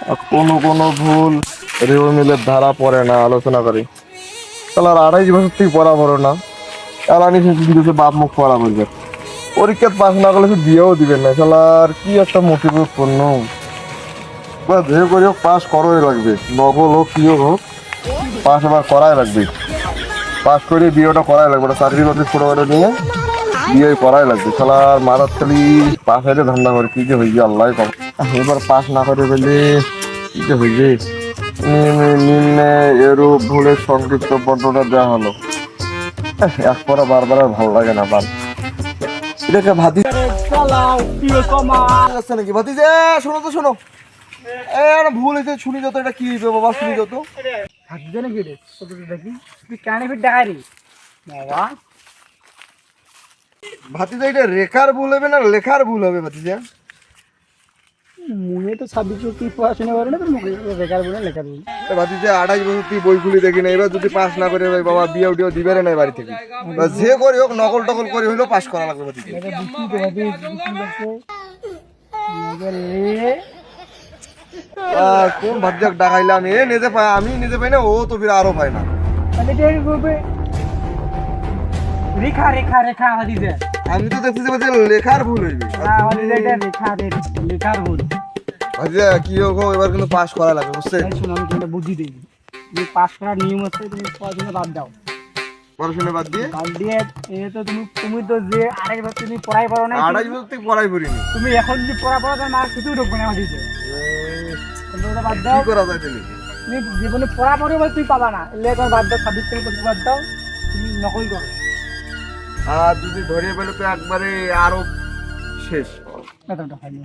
আর কোনো কোনো ভুল রিউমিলের ধারা পড়ে না আলোচনা করি। তাহলে আর 28 বছর থেকে পড়া পড়ো না, এলানি কিন্তু বাপ মুখ পড়া বলবে। পরীক্ষা পাস না করলে বিয়েও দিবেন না, শালার কি একটা মোটিভ পূর্ণ। যে করি হোক পাস করাই লাগবে, নকল হোক কি হোক পাস আবার করাই লাগবে। পাস করে বিয়েটা করাই লাগবে, চাকরি বাকরি ছোটো করে নিয়ে বিয়ে করাই লাগবে। শালার মারার খালি পাস হইলে ধান্দা করে কি যে হয়েছে আল্লাহ কম। এবার পাস না করে পেলে কি যে হয়েছে। নিম্নে এরূপ ভুলের সংক্ষিপ্ত বর্ণনা দেওয়া হলো। এক পড়া বারবার আর ভালো লাগে না। বান এটাকে ভাতি আছে নাকি ভাতি যে শোনো তো শোনো, ভুল হয়েছে শুনি যত, এটা কি হইবে বাবা শুনি যত। ভাতিজা এটা রেখার ভুল হবে না লেখার ভুল হবে ভাতিজা? মুয়ে তো 26 কি পড়াশোনা করে না, তো বেকার বলে লেখা দিই। ভাতিজা 28 বছর তুই বই খুলি দেখি না, এবার যদি পাস না করে ভাই বাবা বিয়ে উঠিও দিবে না বাড়ি থেকে। যে করি হোক নকল টকল করে হইলেও পাস করা লাগবে ভাতিজা। কোন ভাতিজাক ডাকাইলাম, এ নিজে পাই আমি নিজে পাই না, ও তো ফির আরো পায় না। রেখা রেখা রেখা হাদিসে আমি তো দেখছি যে ভাতিজা লেখার ভুল হইবে। লেখার ভুল। ভাতিজা কি হোক হোক এবার কিন্তু পাস করা লাগবে বুঝছেন? শোনো আমি তোমাকে বুদ্ধি দিই, তুমি পাস করার নিয়ম আছে, তুমি পড়াশোনা বাদ দাও। পড়াশোনা বাদ দিয়ে বাদ দিয়ে তো তুমি তো যে আরেক বছর তুমি পড়াই পারো না, 28 বছর থেকে পড়াই পড়িনি। তুমি এখন যদি পড়া তার মার কিছুই ঢুকবে না হাদিসে। তুমি ওটা বাদ কি দাও। করা যায় তাহলে? তুমি জীবনে পড়া পড়বে তুমি পাবা না, এলে তোমার বাদ দাও, 26 থেকে 25 বাদ দাও, তুমি নকল করো। আর যদি ধরে পেলে তো একবারে আরো শেষ। না তো হয়নি।